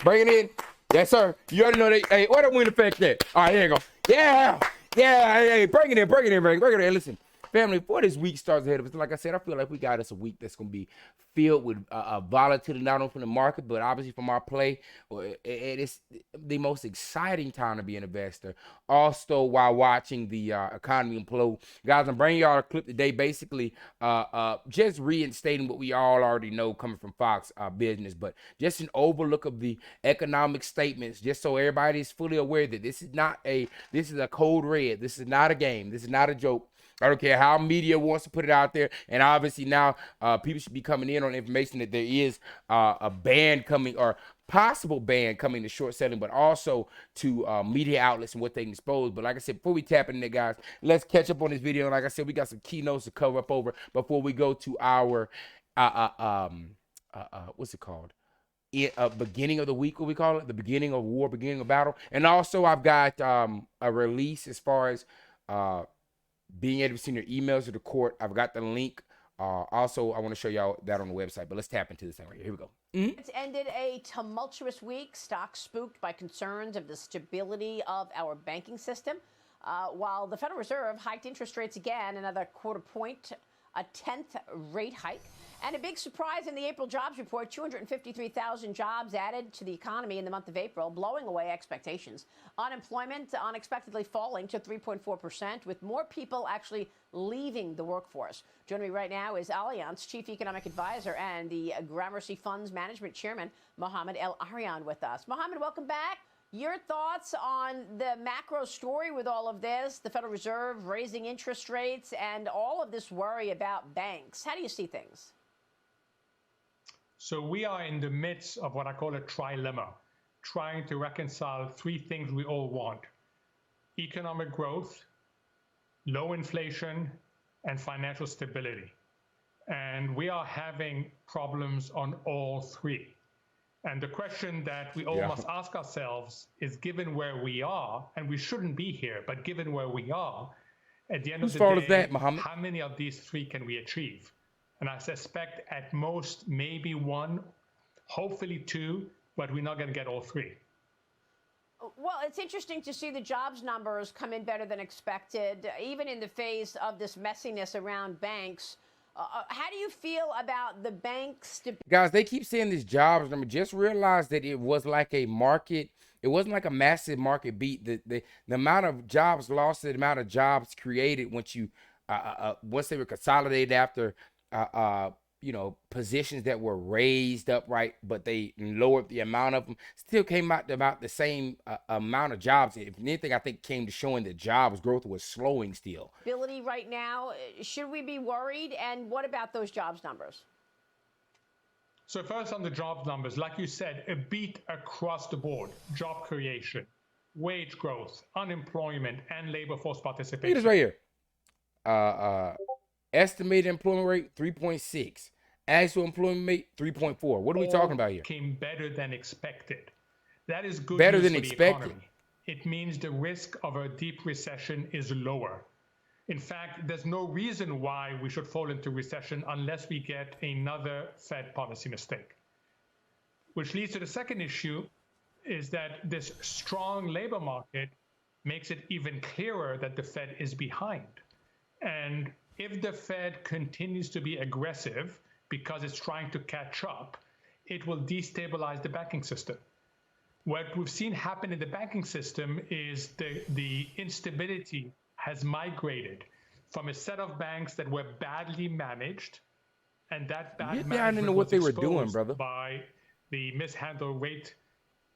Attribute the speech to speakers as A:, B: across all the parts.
A: Bring it in. Yes, sir. You already know that. Hey, where the wind effect at? All right, here you go. Yeah. Hey, bring it in. Bring it in. Listen, family, before this week starts ahead of us, like I said, I feel like we got us a week that's going to be filled with volatility, not only from the market, but obviously from our play. It's the most exciting time to be an investor. Also, while watching the economy implode. Guys, I'm bringing y'all a clip today, basically just reinstating what we all already know coming from Fox Business, but just an overlook of the economic statements, just so everybody is fully aware that this is a code red. This is not a game. This is not a joke. I don't care how media wants to put it out there. And obviously now people should be coming in on information that there is a ban coming, or possible ban coming to short selling, but also to media outlets and what they can expose. But like I said, before we tap into that, guys, let's catch up on this video. And like I said, we got some keynotes to cover up over before we go to our what's it called? Beginning of the week, what we call it, the beginning of war, beginning of battle. And also I've got a release as far as being able to send your emails to the court. I've got the link. Also, I want to show y'all that on the website, but let's tap into this thing right here. Here we go.
B: It's ended a tumultuous week. Stocks spooked by concerns of the stability of our banking system. While the Federal Reserve hiked interest rates again, another quarter point, a 10th rate hike. And a big surprise in the April jobs report, 253,000 jobs added to the economy in the month of April, blowing away expectations. Unemployment unexpectedly falling to 3.4%, with more people actually leaving the workforce. Joining me right now is Allianz Chief Economic Advisor and the Gramercy Funds Management Chairman, Mohamed El-Arian, with us. Mohamed, welcome back. Your thoughts on the macro story with all of this, the Federal Reserve raising interest rates, and all of this worry about banks. How do you see things?
C: So we are in the midst of what I call a trilemma, trying to reconcile three things we all want: economic growth, low inflation, and financial stability. And we are having problems on all three. And the question that we all must ask ourselves is, given where we are, and we shouldn't be here, but given where we are, at the end of the day, how many of these three can we achieve? And I suspect at most maybe one, hopefully two, but we're not going to get all three.
B: Well, it's interesting to see the jobs numbers come in better than expected, even in the face of this messiness around banks. How do you feel about the banks?
A: Guys, they keep saying this jobs number. Just realize that it was like a market. It wasn't like a massive market beat. The amount of jobs lost, the amount of jobs created once you once they were consolidated after positions that were raised upright, but they lowered the amount of them, still came out to about the same amount of jobs. If anything, I think came to showing that jobs growth was slowing still.
B: Ability right now, should we be worried? And what about those jobs numbers?
C: So first on the jobs numbers, like you said, a beat across the board: job creation, wage growth, unemployment, and labor force participation.
A: Look at this right here. Estimated employment rate 3.6, actual employment rate 3.4. What are we talking about here?
C: Came better than expected. That is good.
A: Better
C: news
A: than
C: for
A: expected.
C: The economy. It means the risk of a deep recession is lower. In fact, there's no reason why we should fall into recession unless we get another Fed policy mistake. Which leads to the second issue, is that this strong labor market makes it even clearer that the Fed is behind. And if the Fed continues to be aggressive because it's trying to catch up, it will destabilize the banking system. What we've seen happen in the banking system is the instability has migrated from a set of banks that were badly managed, and that bad management was exposed by the mishandled rate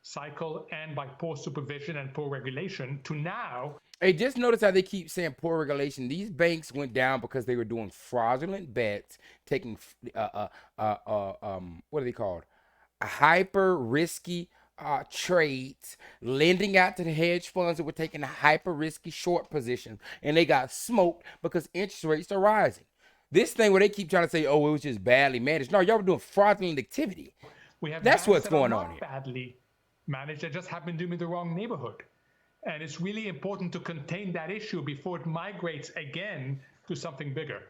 C: cycle and by poor supervision and poor regulation, to now.
A: Hey, just notice how they keep saying poor regulation. These banks went down because they were doing fraudulent bets, taking what are they called? Hyper risky trades, lending out to the hedge funds that were taking hyper risky short positions, and they got smoked because interest rates are rising. This thing where they keep trying to say, oh, it was just badly managed. No, y'all were doing fraudulent activity. That's what's going on here.
C: Badly managed, that just happened to be in the wrong neighborhood. And it's really important to contain that issue before it migrates again to something bigger.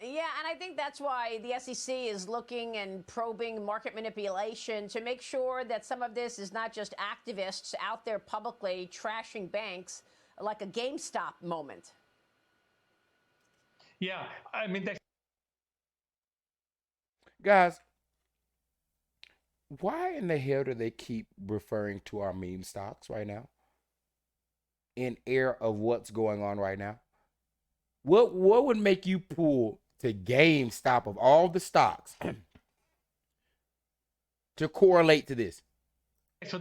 B: Yeah, and I think that's why the SEC is looking and probing market manipulation to make sure that some of this is not just activists out there publicly trashing banks like a GameStop moment.
C: Yeah, I mean,
A: Guys, why in the hell do they keep referring to our meme stocks right now? In air of what's going on right now? What would make you pull to GameStop of all the stocks to correlate to this?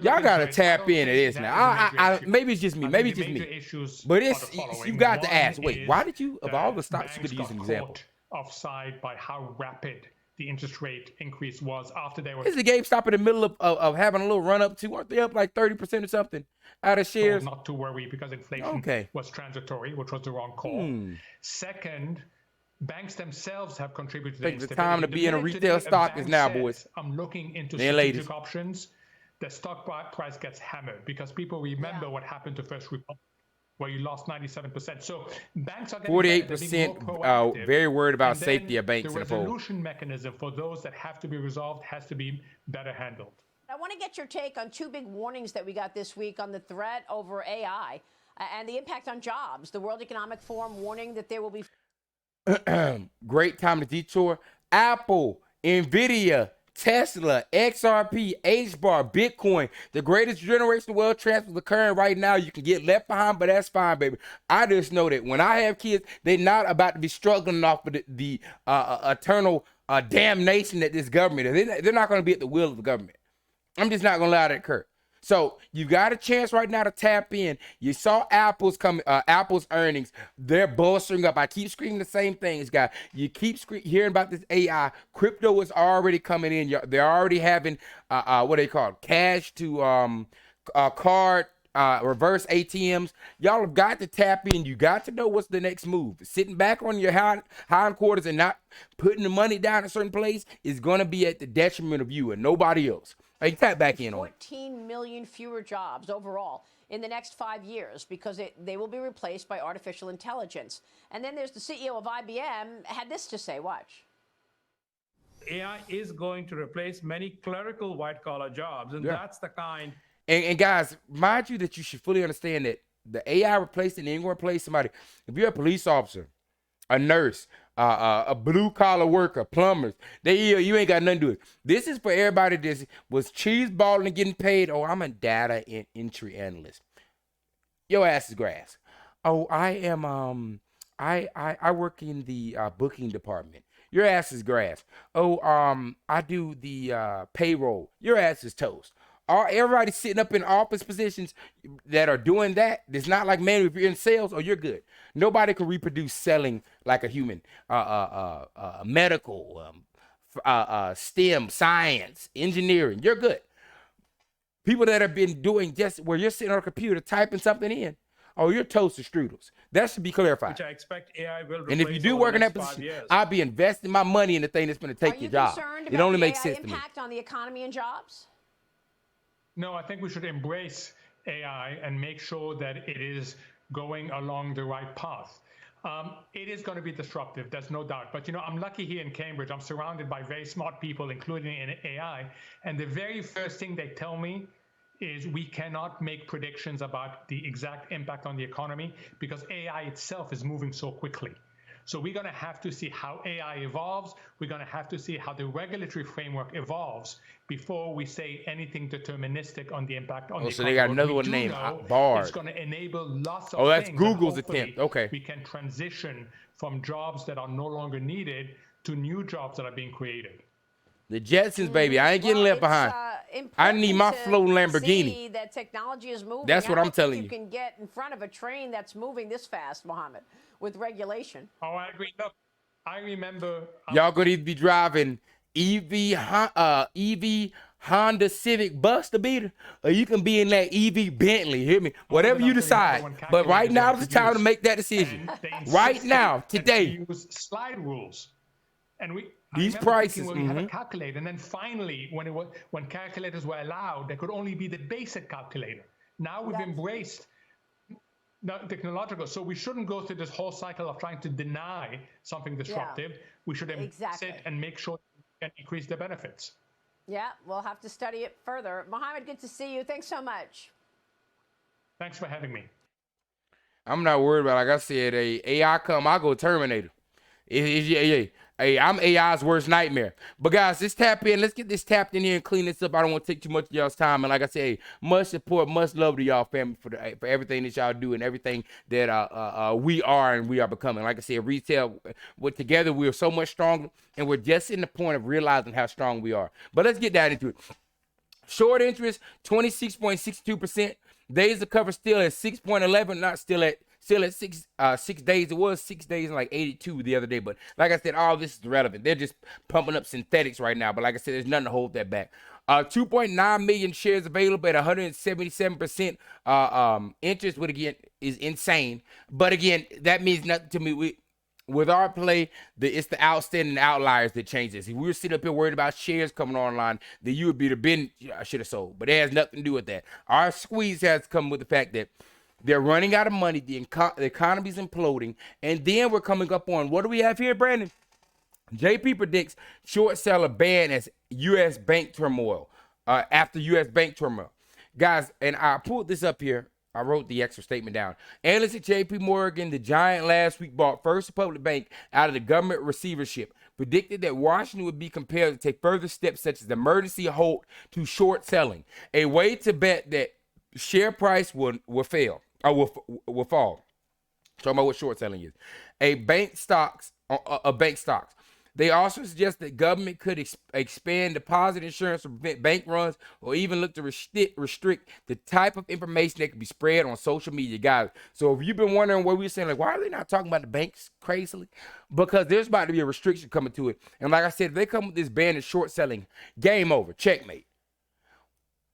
A: Y'all gotta tap into this now. I maybe it's just me. Maybe it's just me. But it's you got to ask. Wait, why did you of all the stocks you could use an example?
C: Offside by how rapid the interest rate increase was after they were.
A: Is the GameStop in the middle of having a little run up too? Aren't they up like 30% or something out of shares?
C: Not to worry because inflation was transitory, which was the wrong call. Second, banks themselves have contributed to
A: the time to be in a retail stock is now, boys.
C: I'm looking into strategic options. The stock price gets hammered because people remember what happened to First Republic, where you lost 97%. So banks are getting
A: 48% very worried about safety of banks.
C: The resolution mechanism for those that have to be resolved has to be better handled.
B: I want to get your take on two big warnings that we got this week on the threat over AI and the impact on jobs. The World Economic Forum warning that there will be
A: great time to detour. Apple, Nvidia, Tesla, XRP, H-bar, Bitcoin, the greatest generational wealth transfer occurring right now. You can get left behind, but that's fine, baby. I just know that when I have kids, they're not about to be struggling off of the eternal damnation that this government is. They're not going to be at the will of the government. I'm just not going to allow that to occur. So you got a chance right now to tap in. You saw Apple's earnings. They're bolstering up. I keep screaming the same things, guys. You keep hearing about this AI. Crypto is already coming in. They're already having what they call cash to card reverse ATMs. Y'all have got to tap in. You got to know what's the next move. Sitting back on your hindquarters and not putting the money down in a certain place is going to be at the detriment of you and nobody else. Hey, tap back in on it.
B: 14 million fewer jobs overall in the next 5 years because they will be replaced by artificial intelligence. And then there's the CEO of IBM had this to say. Watch.
D: AI is going to replace many clerical white-collar jobs, and that's the kind.
A: And guys, mind you that you should fully understand that the AI replacing ain't going to replace somebody. If you're a police officer, a nurse, a blue collar worker, plumbers, you ain't got nothing to do with it. This is for everybody that was cheese balling and getting paid. Oh, I'm a data entry analyst. Your ass is grass. Oh, I am I work in the booking department. Your ass is grass. Oh, I do the payroll. Your ass is toast. Everybody sitting up in office positions that are doing that, it's not like, man, if you're in sales, you're good. Nobody can reproduce selling like a human. Medical, STEM, science, engineering, you're good. People that have been doing just where you're sitting on a computer typing something in, you're toast to strudels. That should be clarified.
D: Which I expect AI will replace.
A: And if you do work in that position, I'll be investing my money in the thing that's going to take your job. It only makes sense to me.
B: Impact on the economy and jobs?
C: No, I think we should embrace AI and make sure that it is going along the right path. It is going to be disruptive, there's no doubt. But, I'm lucky here in Cambridge. I'm surrounded by very smart people, including in AI. And the very first thing they tell me is we cannot make predictions about the exact impact on the economy because AI itself is moving so quickly. So we're going to have to see how AI evolves. We're going to have to see how the regulatory framework evolves before we say anything deterministic on the impact on the economy.
A: So they got another one named Bard.
C: It's going to enable lots of
A: that's
C: things.
A: Google's attempt. Okay.
C: We can transition from jobs that are no longer needed to new jobs that are being created.
A: The Jetsons, baby. I ain't getting left behind. I need my floating Lamborghini.
B: See that technology is moving.
A: That's what I'm telling you.
B: You can get in front of a train that's moving this fast, Mohammed, with regulation.
C: Oh, I agree. Look, I remember.
A: Y'all gonna either be driving EV Honda Civic bus to beat her, or you can be in that EV Bentley. Hear me? Whatever you decide. But right now is the time to make that decision. Right now, today.
C: Use slide rules, and
A: these prices.
C: Well, you have a calculator, and then finally, when calculators were allowed, there could only be the basic calculator. Now we've embraced technological. So we shouldn't go through this whole cycle of trying to deny something disruptive. We should embrace it and make sure we can increase the benefits.
B: Yeah, we'll have to study it further. Mohammed, good to see you. Thanks so much.
C: Thanks for having me.
A: I'm not worried about, like I said, AI come, I go Terminator. Hey, I'm AI's worst nightmare. But guys, let's tap in. Let's get this tapped in here and clean this up. I don't want to take too much of y'all's time. And like I say, hey, much support, much love to y'all family for everything that y'all do and everything that we are and we are becoming. Like I said, retail, together we are so much stronger, and we're just in the point of realizing how strong we are. But let's get that into it. Short interest, 26.62%. Days of cover still at 6.11, not still at 6 days. It was 6 days and like 82 the other day. But like I said, all this is irrelevant. They're just pumping up synthetics right now. But like I said, there's nothing to hold that back. 2.9 million shares available at 177% interest, which again is insane. But again, that means nothing to me. With our play, it's the outstanding outliers that change this. If we were sitting up here worried about shares coming online, then you would be the bin I should have sold. But it has nothing to do with that. Our squeeze has come with the fact that they're running out of money. The economy's imploding. And then we're coming up on, what do we have here, Brandon? JP predicts short seller ban as U.S. bank turmoil, after U.S. bank turmoil. Guys, and I pulled this up here. I wrote the extra statement down. Analysts at J.P. Morgan, the giant last week bought First Republic Bank out of the government receivership, predicted that Washington would be compelled to take further steps such as emergency halt to short selling, a way to bet that share price will fail or will fall. Talking about what short selling is. Bank stocks. They also suggest that government could expand deposit insurance to prevent bank runs, or even look to restrict the type of information that can be spread on social media, guys. So if you've been wondering what we're saying, like, why are they not talking about the banks crazily? Because there's about to be a restriction coming to it. And like I said, if they come with this ban of short selling, game over, checkmate.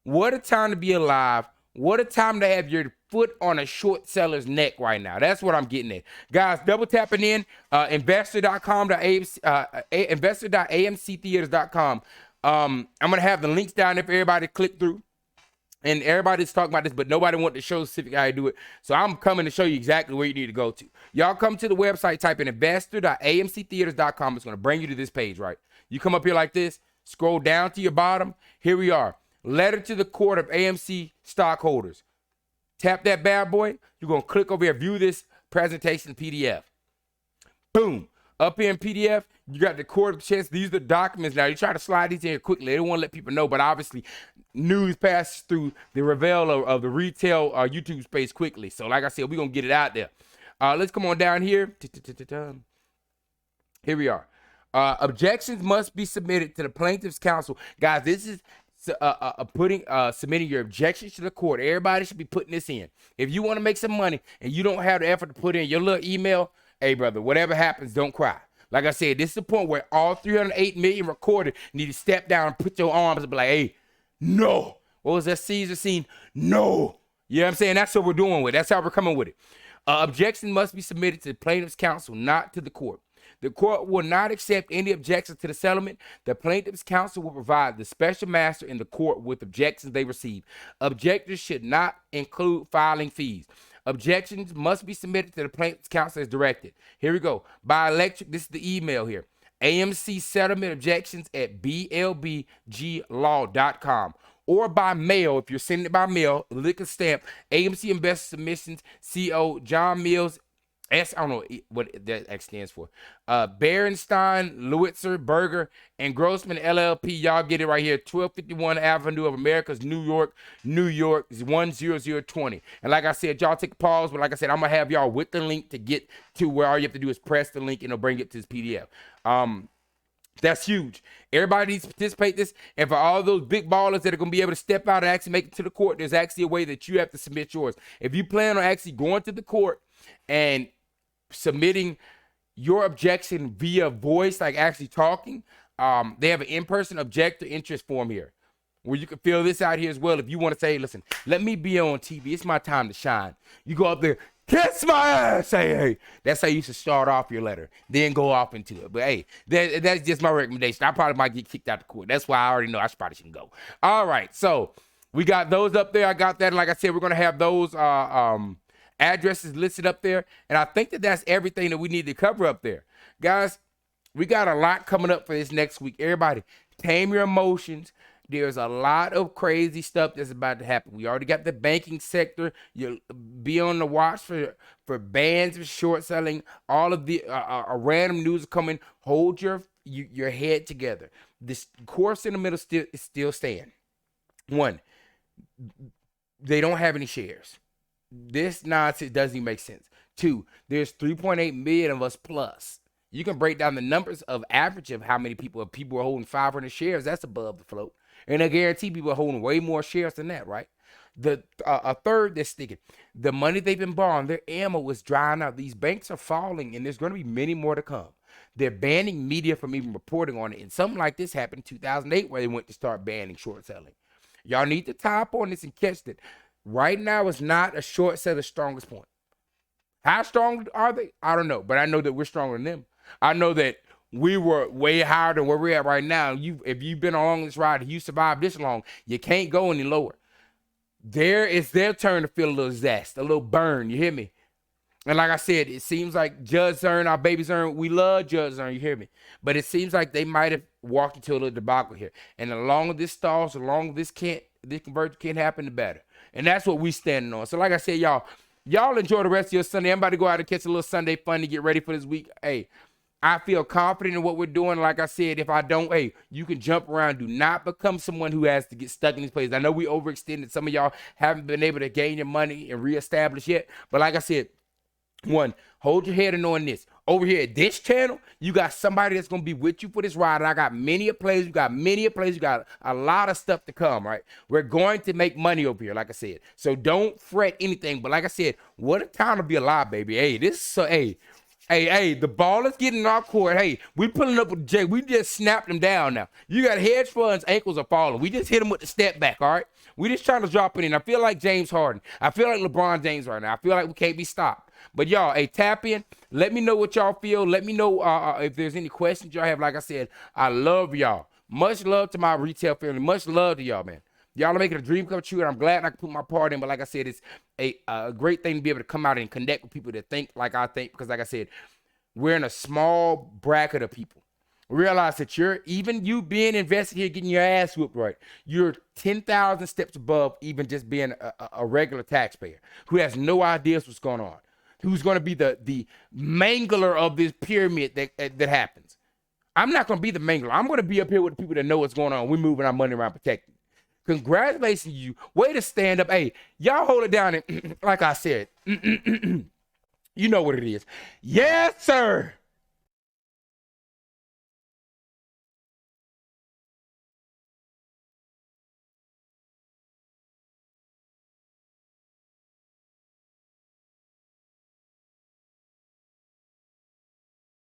A: What a time to be alive. What a time to have your foot on a short seller's neck right now. That's what I'm getting at. Guys, double tapping in, investor.amctheaters.com. I'm going to have the links down there for everybody to click through. And everybody's talking about this, but nobody wanted to show specifically how to do it. So I'm coming to show you exactly where you need to go to. Y'all come to the website, type in investor.amctheaters.com. It's going to bring you to this page, right? You come up here like this, scroll down to your bottom. Here we are. Letter to the court of AMC stockholders. Tap that bad boy. You're going to click over here, view this presentation PDF. Boom. Up here in PDF, you got the court of checks. These are the documents. Now, you try to slide these in here quickly. They don't want to let people know, but obviously, news passes through the reveal of the retail YouTube space quickly. So, like I said, we're going to get it out there. Let's come on down here. Here we are. Objections must be submitted to the plaintiff's counsel. Guys, this is submitting your objections to the court. Everybody should be putting this in. If you want to make some money and you don't have the effort to put in your little email, hey, brother, whatever happens, don't cry. Like I said, this is the point where all 308 million recorded need to step down and put your arms and be like, hey, no. What was that Caesar scene? No. You know what I'm saying? That's what we're doing with it. That's how we're coming with it. Objection must be submitted to the plaintiff's counsel, not to the court. The court will not accept any objections to the settlement. The plaintiff's counsel will provide the special master in the court with objections they receive. Objectors should not include filing fees. Objections must be submitted to the plaintiff's counsel as directed. Here we go. By electric, this is the email here. AMC settlement objections at blbglaw.com. Or by mail, if you're sending it by mail, liquor stamp, AMC Investor Submissions, CO, John Mills, I don't know what that X stands for. Berenstein, Lewitzer, Berger, and Grossman LLP. Y'all get it right here. 1251 Avenue of Americas, New York, 10020. And like I said, y'all take a pause. But like I said, I'm going to have y'all with the link to get to where all you have to do is press the link and it'll bring it to this PDF. That's huge. Everybody needs to participate in this. And for all those big ballers that are going to be able to step out and actually make it to the court, there's actually a way that you have to submit yours. If you plan on actually going to the court and submitting your objection via voice, like actually talking, they have an in-person objector interest form here where you can fill this out here as well. If you want to say, listen, let me be on TV. It's my time to shine. You go up there, kiss my ass. Hey. That's how you should start off your letter. Then go off into it. But hey, that's just my recommendation. I probably might get kicked out of court. That's why I already know I probably shouldn't go. All right. So we got those up there. I got that. And like I said, we're going to have those addresses listed up there. And I think that that's everything that we need to cover up there. Guys, we got a lot coming up for this next week. Everybody, tame your emotions. There's a lot of crazy stuff that's about to happen. We already got the banking sector. You'll be on the watch for bans of short selling. All of the random news coming. Hold your head together. This course in the middle still stand. One, they don't have any shares. This nonsense doesn't even make sense. Two, there's 3.8 million of us plus. You can break down the numbers of average of how many people. If people are holding 500 shares, that's above the float. And I guarantee people are holding way more shares than that, right? A third that's sticking. The money they've been borrowing, their ammo is drying out. These banks are falling, and there's going to be many more to come. They're banning media from even reporting on it. And something like this happened in 2008 where they went to start banning short selling. Y'all need to tie up on this and catch it. Right now is not a short seller's strongest point. How strong are they? I don't know, but I know that we're stronger than them. I know that we were way higher than where we're at right now. If you've been along this ride, you survived this long, you can't go any lower. It's their turn to feel a little zest, a little burn. You hear me? And like I said, it seems like Judge Zern, our baby Zern, we love Judge Zern, you hear me? But it seems like they might have walked into a little debacle here. And the longer this stalls, the longer this conversion can't happen, the better. And that's what we standing on. So like I said, y'all enjoy the rest of your Sunday. I'm about to go out and catch a little Sunday fun to get ready for this week. Hey, I feel confident in what we're doing. Like I said, if I don't, hey, you can jump around. Do not become someone who has to get stuck in these places. I know we overextended. Some of y'all haven't been able to gain your money and reestablish yet. But like I said, one, hold your head and knowing this. Over here at this channel, you got somebody that's going to be with you for this ride. And I got many a plays. You got a lot of stuff to come, right? We're going to make money over here, like I said. So don't fret anything. But like I said, what a time to be alive, baby. Hey, Hey, the ball is getting in our court. Hey, we pulling up with Jay. We just snapped him down now. You got hedge funds, ankles are falling. We just hit him with the step back, all right? We just trying to drop it in. I feel like James Harden. I feel like LeBron James right now. I feel like we can't be stopped. But y'all, hey, tap in. Let me know what y'all feel. Let me know if there's any questions y'all have. Like I said, I love y'all. Much love to my retail family. Much love to y'all, man. Y'all are making a dream come true, and I'm glad I can put my part in. But like I said, it's a great thing to be able to come out and connect with people that think like I think. Because like I said, we're in a small bracket of people. Realize that you being invested here, getting your ass whooped right, you're 10,000 steps above even just being a regular taxpayer who has no ideas what's going on, who's going to be the mangler of this pyramid that happens. I'm not going to be the mangler. I'm going to be up here with the people that know what's going on. We're moving our money around protecting. Congratulations to you. Way to stand up. Hey, y'all hold it down. And like I said, you know what it is. Yes, sir.